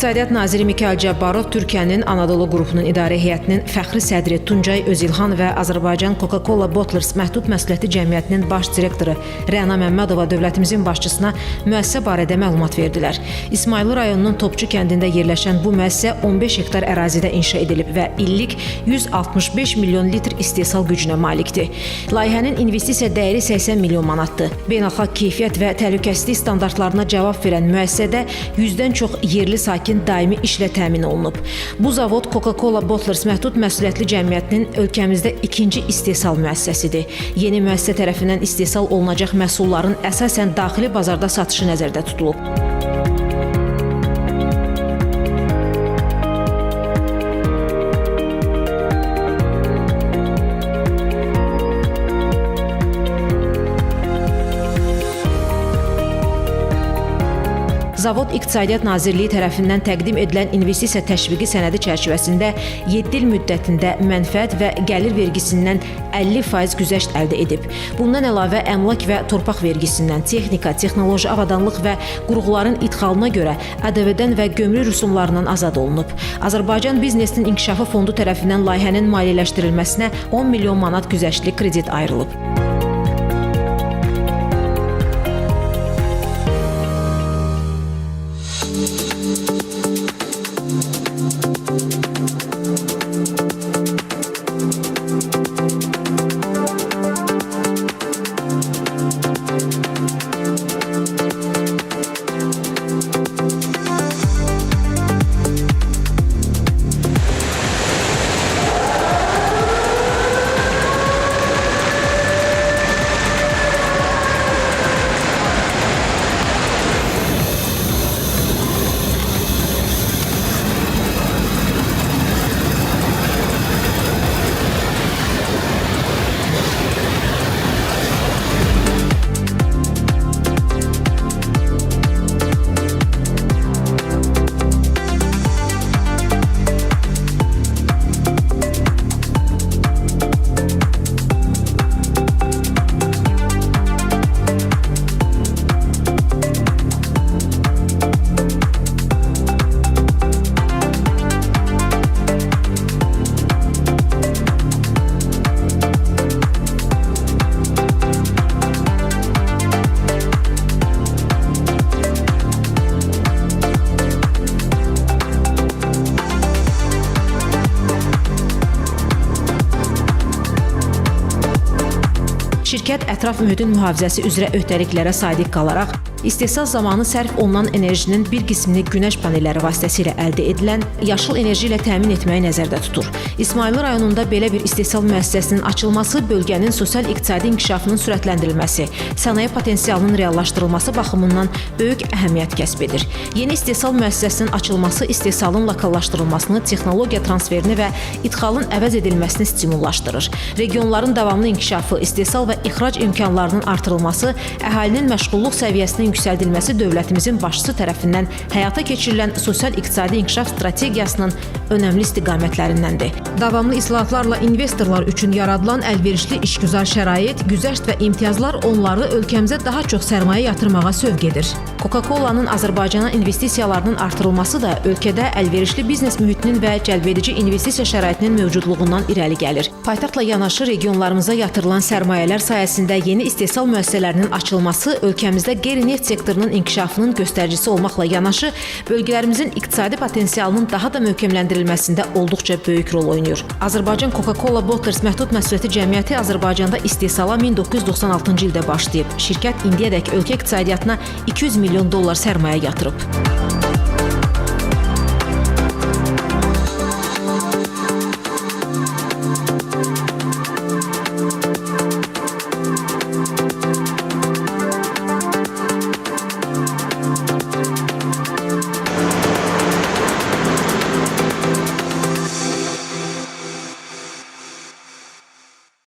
İqtisadiyyat naziri Mikayıl Cabbarov Türkiyənin Anadolu qrupunun idarə heyətinin fəxri sədri Tuncay Özilhan və Azərbaycan Coca-Cola Bottlers məhdud məsuliyyətli cəmiyyətinin baş direktoru Rəna Məmmədova dövlətimizin başçısına müəssisə barədə məlumat verdilər. İsmayılı rayonunun Topçu kəndində yerləşən bu müəssisə 15 hektar ərazidə inşa edilib və illik 165 milyon litr istehsal gücünə malikdir. Layihənin investisiya dəyəri 80 milyon manatdır. Beynəlxalq keyfiyyət və təhlükəsizlik standartlarına cavab verən müəssisədə 100-dən çox yerli sakin daimi işlə təmin olunub. Bu zavod Coca-Cola Bottlers məhdud məsuliyyətli cəmiyyətinin ölkəmizdə ikinci istehsal müəssisəsidir. Yeni müəssisə tərəfindən istehsal olunacaq məhsulların əsasən daxili bazarda satışı nəzərdə tutulub. Zavod İqtisadiyyat Nazirliyi tərəfindən təqdim edilən investisiya təşviqi sənədi çərçivəsində 7 il müddətində mənfəət və gəlir vergisindən 50% güzəşt əldə edib. Bundan əlavə əmlak və torpaq vergisindən, texnika, texnoloji avadanlıq və qurğuların idxalına görə ƏDV-dən və gömrük rüsumlarından azad olunub. Azərbaycan Biznesinin İnkişafı Fondu tərəfindən layihənin maliyyələşdirilməsinə 10 milyon manat güzəştli kredit ayrılıb. Şirkət ətraf mühitin mühafizəsi üzrə öhdəliklərə sadiq qalaraq, istehsal zamanı sərf olunan enerjinin bir qismini günəş panelləri vasitəsilə əldə edilən yaşıl enerji ilə təmin etməyi nəzərdə tutur. İsmayılı rayonunda belə bir istehsal müəssisəsinin açılması bölgənin sosial-iqtisadi inkişafının sürətləndirilməsi, sənaye potensialının reallaşdırılması baxımından böyük əhəmiyyət kəsb edir. Yeni istehsal müəssisəsinin açılması istehsalın lokallaşdırılmasını, texnologiya transferini və idxalın əvəz edilməsini stimullaşdırır. Regionların davamlı inkişafı, istehsal və ixrac imkanlarının artırılması, əhalinin məşğulluq səviyyəsinin yüksəldilməsi dövlətimizin başçısı tərəfindən həyata keçirilən sosial-iqtisadi inkişaf strategiyasının önəmli istiqamətlərindəndir. Davamlı islahatlarla investorlar üçün yaradılan əlverişli işgüzar şərait, güzəşt və imtiyazlar onları ölkəmizə daha çox sərmayə yatırmağa sövq edir. Coca-Cola'nın Azərbaycana investisiyalarının artırılması da ölkədə əlverişli biznes mühitinin və cəlbedici investisiya şəraitinin mövcudluğundan irəli gəlir. Paytaxtla yanaşı regionlarımıza yatırılan sərmayələr sayəsində yeni istehsal müəssisələrinin açılması ölkəmizdə qeyri-neft sektorunun inkişafının göstəricisi olmaqla yanaşı, bölgələrimizin iqtisadi potensialının daha da möhkəmləndirilməsində olduqca böyük rol oynayır. Azərbaycan Coca-Cola Bottlers məhdud məsuliyyətli cəmiyyəti Azərbaycanda istehsala 1996-cı ildə başlayıb. Şirkət indiyədək ölkə iqtisadiyyatına 200 milyon dollar sərmayə yatırıb.